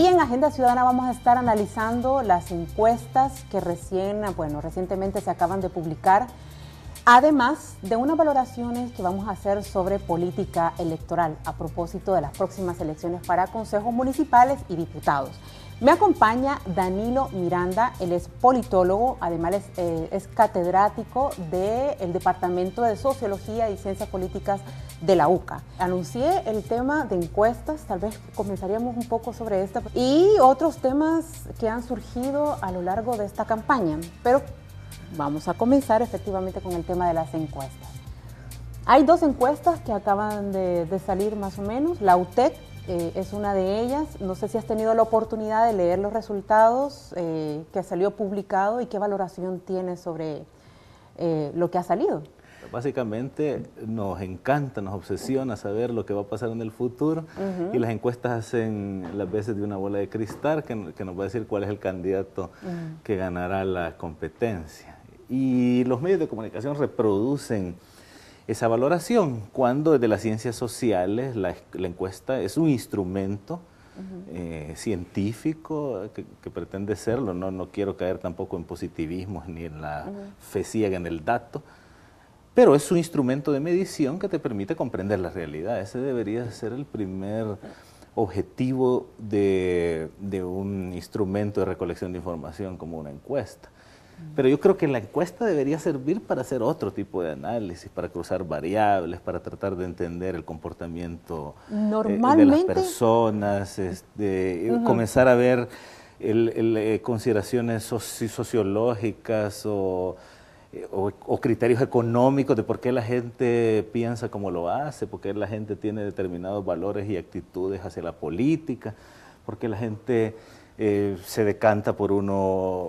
Hoy en Agenda Ciudadana vamos a estar analizando las encuestas que recientemente se acaban de publicar, además de unas valoraciones que vamos a hacer sobre política electoral a propósito de las próximas elecciones para consejos municipales y diputados. Me acompaña Danilo Miranda, él es politólogo, además es catedrático del Departamento de Sociología y Ciencias Políticas de la UCA. Anuncié el tema de encuestas, tal vez comenzaríamos un poco sobre esta y otros temas que han surgido a lo largo de esta campaña, pero vamos a comenzar efectivamente con el tema de las encuestas. Hay dos encuestas que acaban de salir más o menos, la UTEC es una de ellas. No sé si has tenido la oportunidad de leer los resultados que salió publicado y qué valoración tienes sobre lo que ha salido. Básicamente nos encanta, nos obsesiona saber lo que va a pasar en el futuro y las encuestas hacen las veces de una bola de cristal que nos va a decir cuál es el candidato que ganará la competencia. Y los medios de comunicación reproducen esa valoración, cuando desde las ciencias sociales la encuesta es un instrumento científico que pretende serlo. No quiero caer tampoco en positivismos ni en la fe ciega en el dato, pero es un instrumento de medición que te permite comprender la realidad. Ese debería ser el primer objetivo de un instrumento de recolección de información como una encuesta. Pero yo creo que la encuesta debería servir para hacer otro tipo de análisis, para cruzar variables, para tratar de entender el comportamiento de las personas, comenzar a ver consideraciones sociológicas o criterios económicos de por qué la gente piensa como lo hace, por qué la gente tiene determinados valores y actitudes hacia la política, por qué la gente se decanta por uno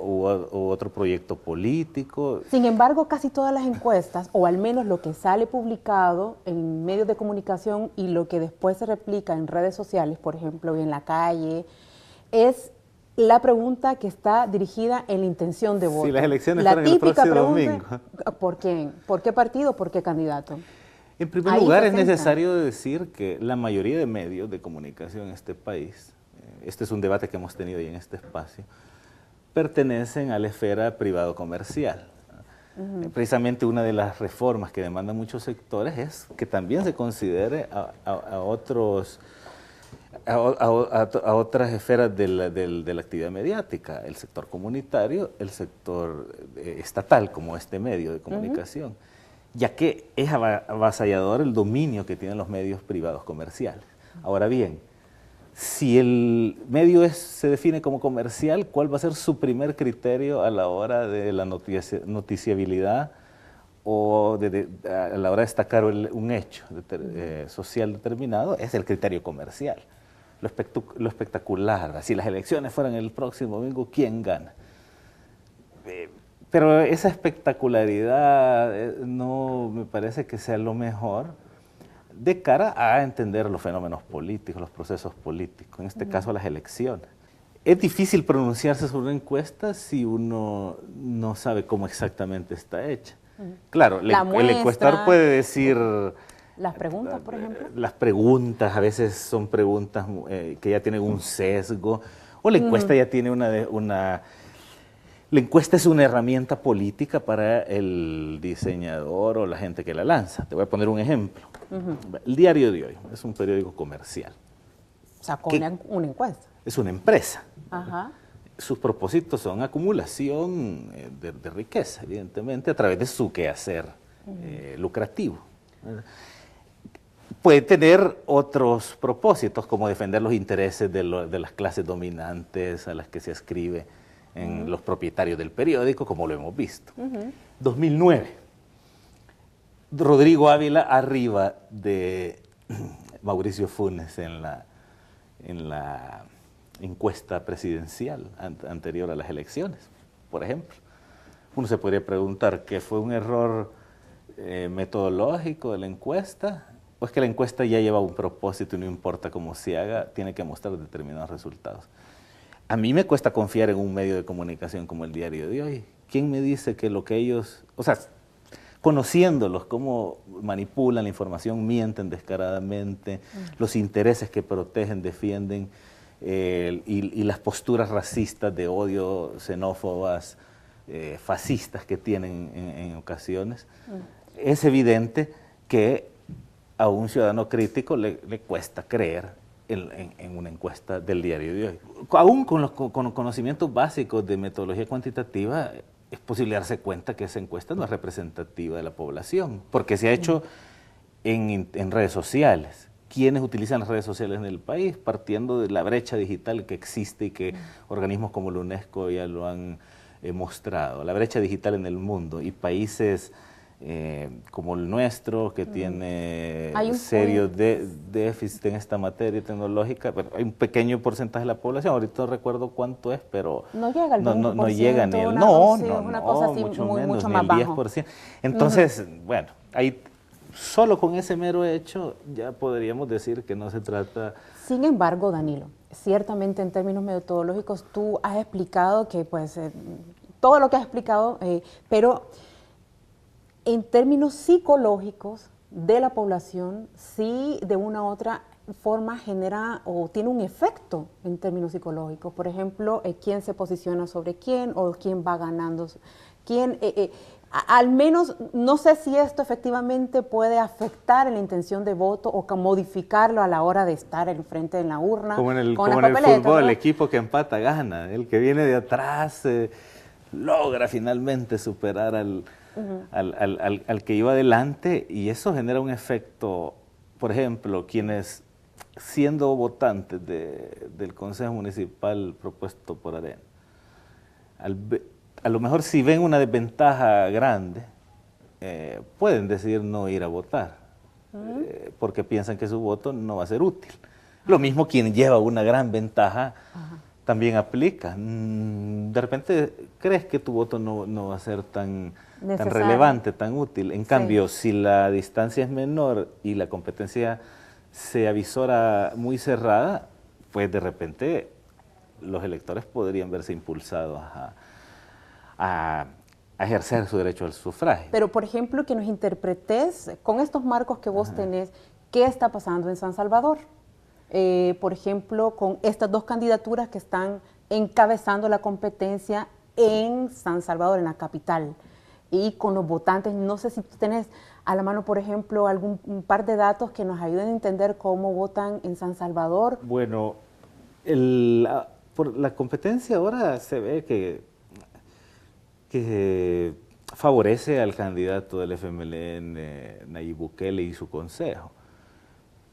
u otro proyecto político. Sin embargo, casi todas las encuestas, o al menos lo que sale publicado en medios de comunicación y lo que después se replica en redes sociales, por ejemplo, y en la calle, es la pregunta que está dirigida en la intención de voto. Si las elecciones fueran el próximo domingo. ¿Por quién? ¿Por qué partido? ¿Por qué candidato? En primer lugar, es necesario decir que la mayoría de medios de comunicación en este país, este es un debate que hemos tenido ahí en este espacio, pertenecen a la esfera privado-comercial. Precisamente una de las reformas que demandan muchos sectores es que también se considere a otras esferas de la actividad mediática, el sector comunitario, el sector estatal, como este medio de comunicación, ya que es avasallador el dominio que tienen los medios privados comerciales. Ahora bien, si el medio se define como comercial, ¿cuál va a ser su primer criterio a la hora de la noticiabilidad o a la hora de destacar un hecho social determinado? Es el criterio comercial, lo espectacular. Si las elecciones fueran el próximo domingo, ¿quién gana? Pero esa espectacularidad no me parece que sea lo mejor de cara a entender los fenómenos políticos, los procesos políticos, en este caso las elecciones. Es difícil pronunciarse sobre una encuesta si uno no sabe cómo exactamente está hecha. Claro, el encuestador puede decir... Las preguntas, por ejemplo. Las preguntas, a veces son preguntas que ya tienen un sesgo, o la encuesta ya tiene una... La encuesta es una herramienta política para el diseñador o la gente que la lanza. Te voy a poner un ejemplo. El Diario de Hoy es un periódico comercial. Sacó una encuesta. Es una empresa. Sus propósitos son acumulación de riqueza, evidentemente, a través de su quehacer lucrativo. Puede tener otros propósitos, como defender los intereses de las clases dominantes a las que se ascribe en los propietarios del periódico, como lo hemos visto. 2009, Rodrigo Ávila arriba de Mauricio Funes en la encuesta presidencial anterior a las elecciones, por ejemplo. Uno se podría preguntar que fue un error metodológico de la encuesta, o es que la encuesta ya lleva un propósito y no importa cómo se haga, tiene que mostrar determinados resultados. A mí me cuesta confiar en un medio de comunicación como el Diario de Hoy. ¿Quién me dice que lo que ellos, o sea, conociéndolos, cómo manipulan la información, mienten descaradamente, los intereses que protegen, defienden, y las posturas racistas de odio, xenófobas, fascistas que tienen en ocasiones, es evidente que a un ciudadano crítico le cuesta creer en una encuesta del diario de hoy. Aún con los conocimientos básicos de metodología cuantitativa, es posible darse cuenta que esa encuesta no es representativa de la población, porque se ha hecho en redes sociales. ¿Quiénes utilizan las redes sociales en el país? Partiendo de la brecha digital que existe y que organismos como la UNESCO ya lo han mostrado. La brecha digital en el mundo y países como el nuestro, que tiene serios déficit en esta materia tecnológica, pero hay un pequeño porcentaje de la población, ahorita no recuerdo cuánto es, pero no llega al 20%, no llega ni el, una cosa así, mucho muy, menos, mucho ni más el bajo. 10%. Entonces, bueno, ahí solo con ese mero hecho ya podríamos decir que no se trata. Sin embargo, Danilo, ciertamente en términos metodológicos tú has explicado que pues todo lo que has explicado, pero en términos psicológicos de la población, sí de una u otra forma genera o tiene un efecto en términos psicológicos. Por ejemplo, quién se posiciona sobre quién o quién va ganando, quién, al menos no sé si esto efectivamente puede afectar en la intención de voto o modificarlo a la hora de estar enfrente de la urna. Como en el papeletas, fútbol, ¿no? el equipo que empata gana, el que viene de atrás logra finalmente superar al que iba adelante, y eso genera un efecto. Por ejemplo, quienes siendo votantes del Consejo Municipal propuesto por Arena, a lo mejor si ven una desventaja grande, pueden decidir no ir a votar, porque piensan que su voto no va a ser útil. Lo mismo quien lleva una gran ventaja, también aplica. De repente crees que tu voto no va a ser tan relevante, tan útil. En cambio, si la distancia es menor y la competencia se avisora muy cerrada, pues de repente los electores podrían verse impulsados a ejercer su derecho al sufragio. Pero, por ejemplo, que nos interpretes con estos marcos que vos tenés, ¿qué está pasando en San Salvador? Por ejemplo, con estas dos candidaturas que están encabezando la competencia en San Salvador, en la capital, y con los votantes. No sé si tú tenés a la mano, por ejemplo, un par de datos que nos ayuden a entender cómo votan en San Salvador. Bueno, por la competencia ahora se ve que favorece al candidato del FMLN, Nayib Bukele, y su consejo.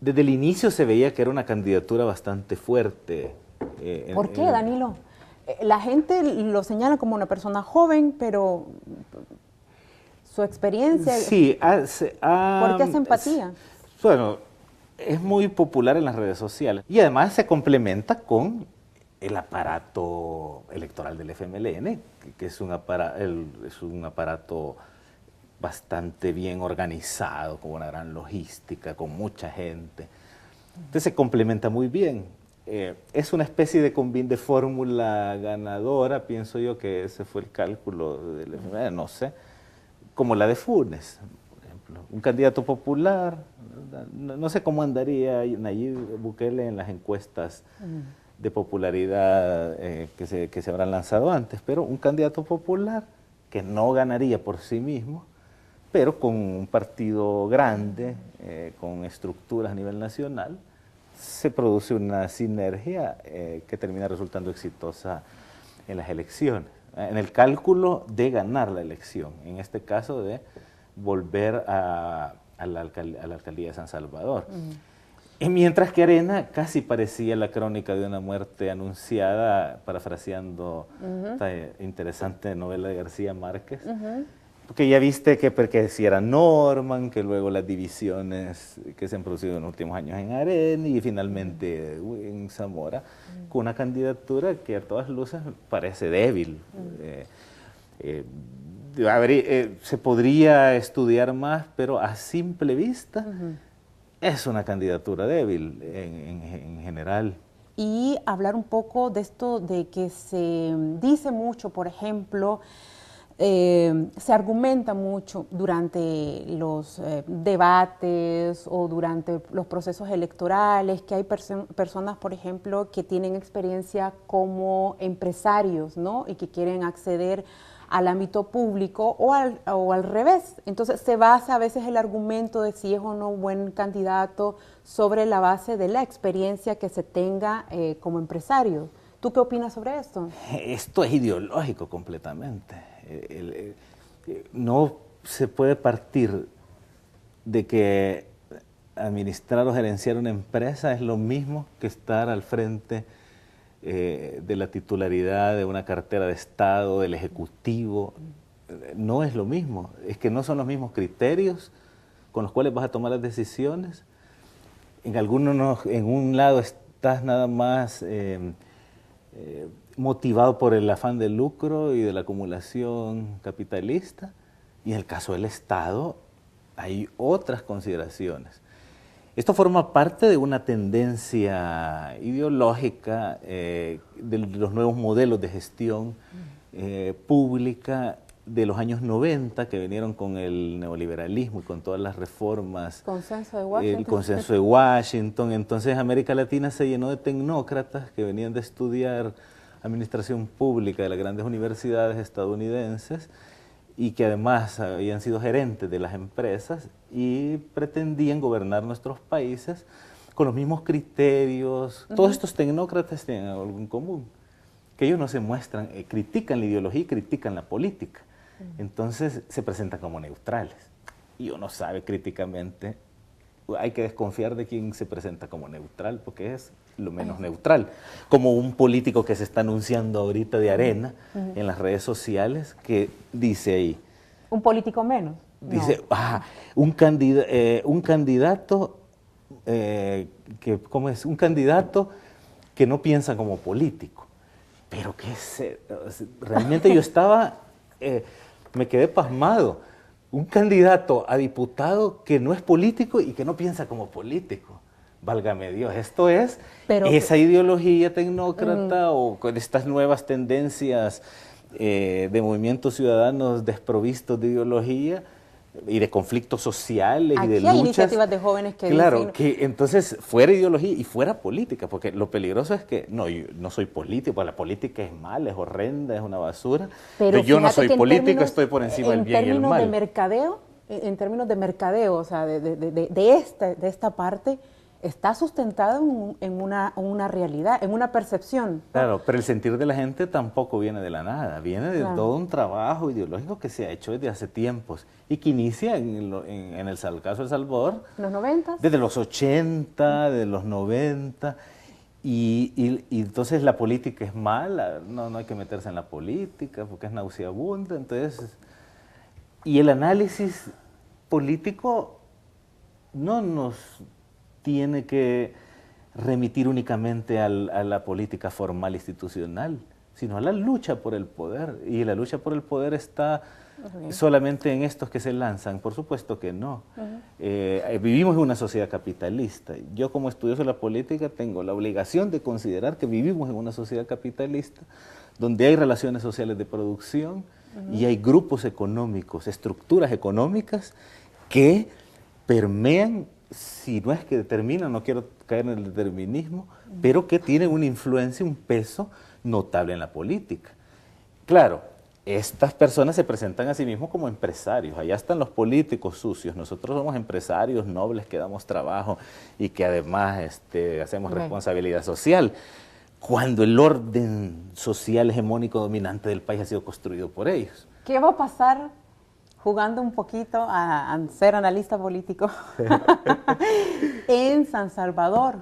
Desde el inicio se veía que era una candidatura bastante fuerte. ¿Por qué, Danilo? La gente lo señala como una persona joven, pero su experiencia... Sí. ¿Por qué esa empatía? Bueno, es muy popular en las redes sociales. Y además se complementa con el aparato electoral del FMLN, que es un aparato bastante bien organizado, con una gran logística, con mucha gente. Entonces se complementa muy bien. Es una especie de fórmula ganadora, pienso yo que ese fue el cálculo del FMLN, no sé, como la de Funes, por ejemplo. Un candidato popular, no sé cómo andaría Nayib Bukele en las encuestas de popularidad que se habrán lanzado antes, pero un candidato popular que no ganaría por sí mismo, pero con un partido grande, con estructuras a nivel nacional, se produce una sinergia que termina resultando exitosa en las elecciones, en el cálculo de ganar la elección, en este caso de volver a la alcaldía de San Salvador. Y mientras que Arena casi parecía la crónica de una muerte anunciada, parafraseando esta interesante novela de García Márquez, porque ya viste que si era Norman, que luego las divisiones que se han producido en los últimos años en Arena y finalmente en Zamora, con una candidatura que a todas luces parece débil. Se podría estudiar más, pero a simple vista es una candidatura débil en general. Y hablar un poco de esto de que se dice mucho, por ejemplo, Se argumenta mucho durante los debates o durante los procesos electorales que hay personas, por ejemplo, que tienen experiencia como empresarios, ¿no? Y que quieren acceder al ámbito público o al revés. Entonces se basa a veces el argumento de si es o no buen candidato sobre la base de la experiencia que se tenga como empresario. ¿Tú qué opinas sobre esto? Esto es ideológico completamente. No se puede partir de que administrar o gerenciar una empresa es lo mismo que estar al frente de la titularidad de una cartera de Estado, del Ejecutivo. No es lo mismo, es que no son los mismos criterios con los cuales vas a tomar las decisiones. En un lado estás nada más motivado por el afán de lucro y de la acumulación capitalista, y en el caso del Estado hay otras consideraciones. Esto forma parte de una tendencia ideológica de los nuevos modelos de gestión pública de los años 90 que vinieron con el neoliberalismo y con todas las reformas. Consenso de Washington. El consenso de Washington. Entonces América Latina se llenó de tecnócratas que venían de estudiar administración pública de las grandes universidades estadounidenses y que además habían sido gerentes de las empresas y pretendían gobernar nuestros países con los mismos criterios. Todos estos tecnócratas tienen algo en común, que ellos no se muestran, critican la ideología y critican la política. Entonces se presentan como neutrales. Y uno sabe críticamente, hay que desconfiar de quien se presenta como neutral, porque es lo menos neutral. Como un político que se está anunciando ahorita de Arena en las redes sociales, que dice ahí... ¿Un político menos? Dice, no. Un candidato un candidato que no piensa como político. Pero que realmente yo estaba, me quedé pasmado. Un candidato a diputado que no es político y que no piensa como político. Válgame Dios, esto es esa ideología tecnócrata o con estas nuevas tendencias de movimientos ciudadanos desprovistos de ideología y de conflictos sociales y de luchas. Aquí hay iniciativas de jóvenes que dicen... que entonces fuera ideología y fuera política, porque lo peligroso es que yo no soy político, la política es mala, es horrenda, es una basura, pero yo no soy político, estoy por encima del bien y el mal. En términos de mercadeo, o sea, de esta parte, está sustentado en una realidad, en una percepción, ¿no? Claro, pero el sentir de la gente tampoco viene de la nada, viene de todo un trabajo ideológico que se ha hecho desde hace tiempos y que inicia en el caso de El Salvador. ¿Los 90? Desde los 80, de los 90, y entonces la política es mala, no hay que meterse en la política porque es nauseabunda, entonces... Y el análisis político no nos tiene que remitir únicamente a la política formal institucional, sino a la lucha por el poder. Y la lucha por el poder está solamente en estos que se lanzan, por supuesto que no. Vivimos en una sociedad capitalista. Yo como estudioso de la política tengo la obligación de considerar que vivimos en una sociedad capitalista donde hay relaciones sociales de producción y hay grupos económicos, estructuras económicas que permean, si no es que determinan, no quiero caer en el determinismo, pero que tienen una influencia, un peso notable en la política. Claro, estas personas se presentan a sí mismos como empresarios, allá están los políticos sucios, nosotros somos empresarios nobles que damos trabajo y que además hacemos responsabilidad social, cuando el orden social hegemónico dominante del país ha sido construido por ellos. ¿Qué va a pasar? Jugando un poquito a ser analista político en San Salvador,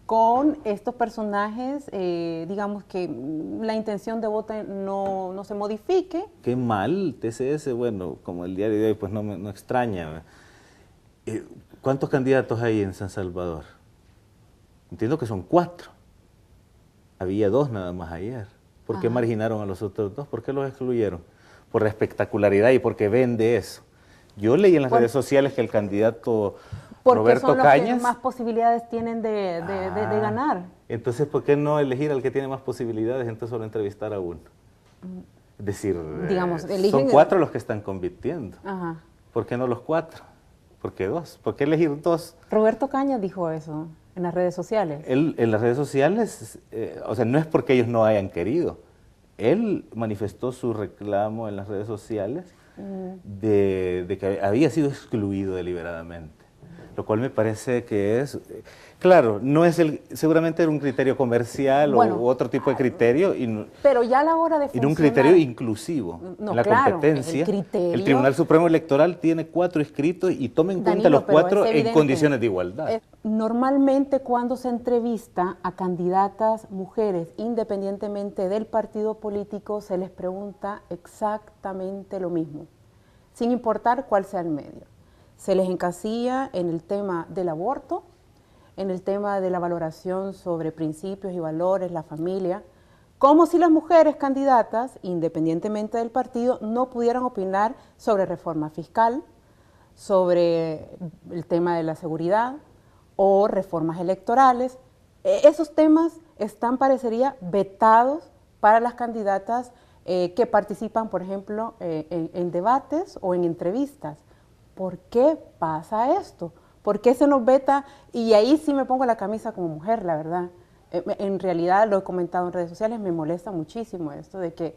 con estos personajes, digamos que la intención de voto no se modifique. Qué mal, TCS, bueno, como el día de hoy, pues no extraña. ¿Cuántos candidatos hay en San Salvador? Entiendo que son 4. Había 2 nada más ayer. ¿Por qué marginaron a los otros 2? ¿Por qué los excluyeron? Por la espectacularidad y porque vende eso. Yo leí en las redes sociales que el candidato Roberto Cañas... Porque son los que más posibilidades tienen de ganar. Entonces, ¿por qué no elegir al que tiene más posibilidades, entonces solo entrevistar a uno? Es decir, digamos, son 4 los que están compitiendo. Ajá. ¿Por qué no los 4? ¿Por qué 2? ¿Por qué elegir 2? Roberto Cañas dijo eso en las redes sociales. Él, en las redes sociales, o sea, no es porque ellos no hayan querido. Él manifestó su reclamo en las redes sociales de que había sido excluido deliberadamente, lo cual me parece que es, claro, no es seguramente era un criterio comercial u otro tipo de criterio, pero ya a la hora de funcionar, un criterio inclusivo. No, en la claro, competencia, el Tribunal Supremo Electoral tiene 4 inscritos y toma en cuenta los 4 en condiciones de igualdad. Normalmente cuando se entrevista a candidatas mujeres, independientemente del partido político, se les pregunta exactamente lo mismo, sin importar cuál sea el medio. Se les encasilla en el tema del aborto, en el tema de la valoración sobre principios y valores, la familia, como si las mujeres candidatas, independientemente del partido, no pudieran opinar sobre reforma fiscal, sobre el tema de la seguridad o reformas electorales. Esos temas están, parecería, vetados para las candidatas que participan, por ejemplo, en debates o en entrevistas. ¿Por qué pasa esto? ¿Por qué se nos veta? Y ahí sí me pongo la camisa como mujer, la verdad. En realidad, lo he comentado en redes sociales, me molesta muchísimo esto de que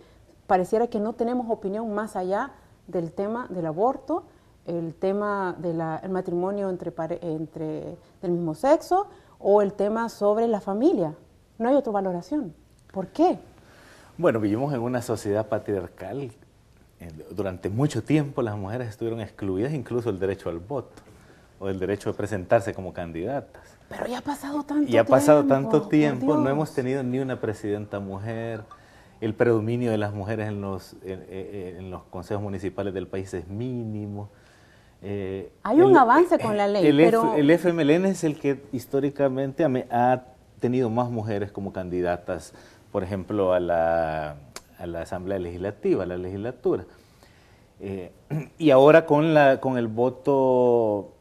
pareciera que no tenemos opinión más allá del tema del aborto, el tema del matrimonio del mismo sexo o el tema sobre la familia. No hay otra valoración. ¿Por qué? Bueno, vivimos en una sociedad patriarcal. Durante mucho tiempo las mujeres estuvieron excluidas incluso del derecho al voto o el derecho de presentarse como candidatas. Pero ya ha pasado tanto tiempo. Y ha pasado tanto tiempo, no hemos tenido ni una presidenta mujer, el predominio de las mujeres en los consejos municipales del país es mínimo. Hay un avance con la ley, pero... El FMLN es el que históricamente ha tenido más mujeres como candidatas, por ejemplo, a la Asamblea Legislativa, a la legislatura. Y ahora con el voto,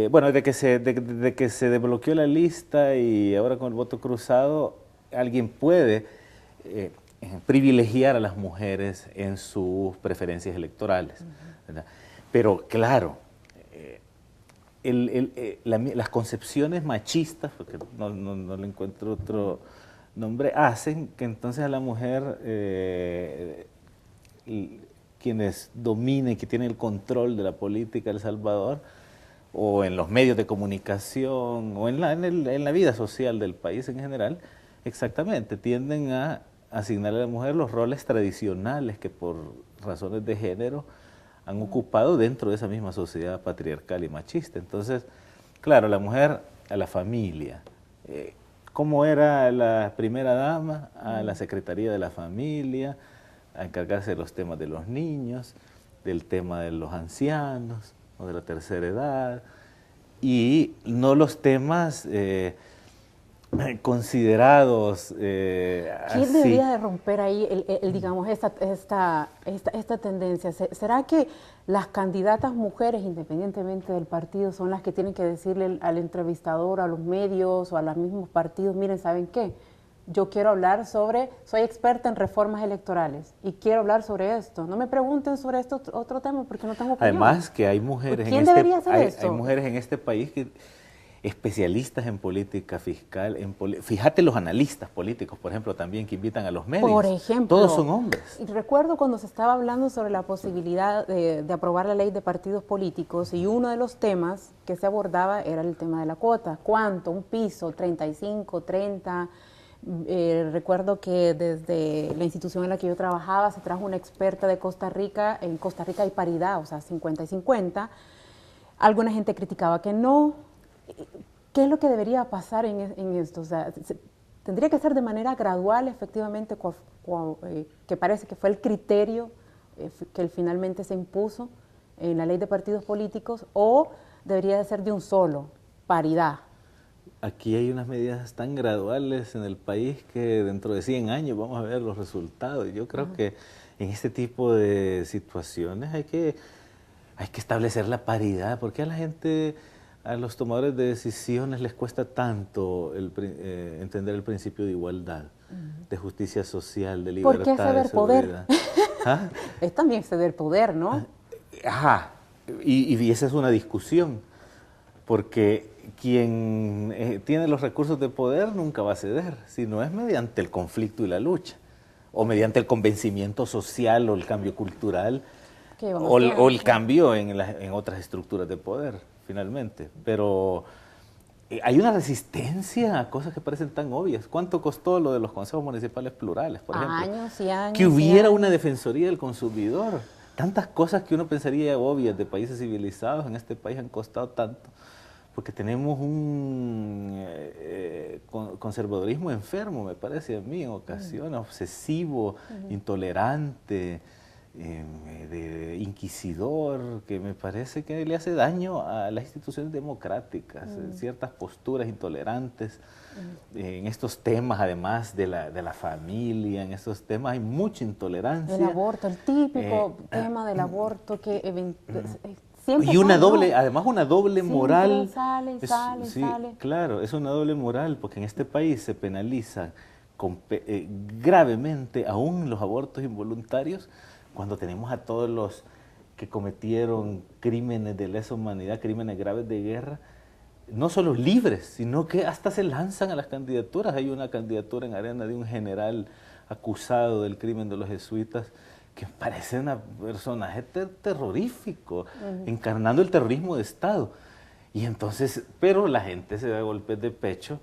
bueno, de que se desbloqueó la lista y ahora con el voto cruzado, alguien puede privilegiar a las mujeres en sus preferencias electorales, ¿verdad? Pero claro, las concepciones machistas, porque no le encuentro otro nombre, hacen que entonces a la mujer, quienes dominen, que tienen el control de la política de El Salvador, o en los medios de comunicación, o en la vida social del país en general, exactamente, tienden a asignarle a la mujer los roles tradicionales que por razones de género han ocupado dentro de esa misma sociedad patriarcal y machista. Entonces, claro, la mujer a la familia, ¿cómo era la primera dama? A la Secretaría de la Familia, a encargarse de los temas de los niños, del tema de los ancianos o de la tercera edad, y no los temas considerados ¿Quién debería de romper ahí, digamos, esta tendencia? ¿Será que las candidatas mujeres, independientemente del partido, son las que tienen que decirle al entrevistador, a los medios o a los mismos partidos, miren, ¿saben qué? Yo quiero hablar soy experta en reformas electorales y quiero hablar sobre esto. No me pregunten sobre esto otro tema porque no tengo opinión. Además que hay mujeres, ¿Quién debería hacer esto? Hay mujeres en este país que especialistas en política fiscal, fíjate los analistas políticos, por ejemplo, también que invitan a los medios. Por ejemplo. Todos son hombres. Recuerdo cuando se estaba hablando sobre la posibilidad de aprobar la ley de partidos políticos y uno de los temas que se abordaba era el tema de la cuota. ¿Cuánto? ¿Un piso? ¿35? ¿30? Recuerdo que desde la institución en la que yo trabajaba se trajo una experta de Costa Rica. En Costa Rica hay paridad, o sea, 50 y 50. Alguna gente criticaba que no. ¿Qué es lo que debería pasar en esto? O sea, tendría que ser de manera gradual, efectivamente, que parece que fue el criterio que finalmente se impuso en la ley de partidos políticos, o debería de ser de un solo, paridad. Aquí hay unas medidas tan graduales en el país que dentro de 100 años vamos a ver los resultados. Yo creo que en este tipo de situaciones hay que establecer la paridad, porque a los tomadores de decisiones les cuesta tanto entender el principio de igualdad. de justicia social, de ¿Por libertad, qué ceder de seguridad. poder? ¿Ah? Es también ceder poder, ¿no? Ajá, y esa es una discusión, porque quien tiene los recursos de poder nunca va a ceder, sino es mediante el conflicto y la lucha, o mediante el convencimiento social o el cambio cultural, o el cambio en otras estructuras de poder, finalmente. Pero hay una resistencia a cosas que parecen tan obvias. ¿Cuánto costó lo de los consejos municipales plurales, por ejemplo? Años y años. Que hubiera una defensoría del consumidor. Tantas cosas que uno pensaría obvias de países civilizados en este país han costado tanto, porque tenemos un conservadurismo enfermo, me parece a mí, en ocasiones, obsesivo, intolerante, inquisidor, que me parece que le hace daño a las instituciones democráticas, ciertas posturas intolerantes. En estos temas, además de la familia, en estos temas hay mucha intolerancia. El aborto, el típico tema del aborto que siempre y una sale, doble, ¿no? además una doble moral. Sale, Sí, sale. claro, es una doble moral, porque en este país se penaliza gravemente aún los abortos involuntarios, cuando tenemos a todos los que cometieron crímenes de lesa humanidad, crímenes graves de guerra, no solo libres, sino que hasta se lanzan a las candidaturas. Hay una candidatura en Arena de un general acusado del crimen de los jesuitas, que parece un personaje terrorífico, encarnando el terrorismo de Estado. Y entonces, pero la gente se da golpes de pecho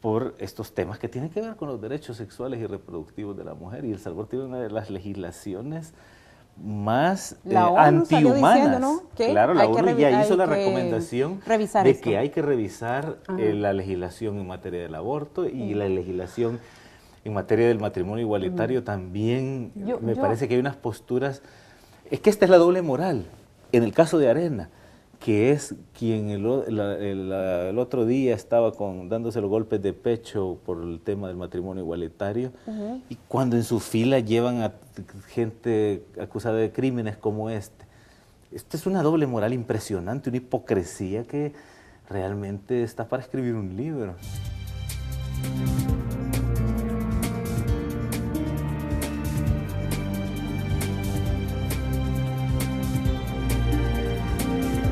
por estos temas que tienen que ver con los derechos sexuales y reproductivos de la mujer. Y El Salvador tiene una de las legislaciones más antihumanas. ¿No? Claro, la ONU ya hizo la recomendación de que hay que revisar la legislación en materia del aborto y la legislación en materia del matrimonio igualitario también. Me parece que hay unas posturas. Es que esta es la doble moral. En el caso de Arena, que es quien el otro día estaba dándose los golpes de pecho por el tema del matrimonio igualitario, y cuando en su fila llevan a gente acusada de crímenes como este. Esta es una doble moral impresionante, una hipocresía que realmente está para escribir un libro.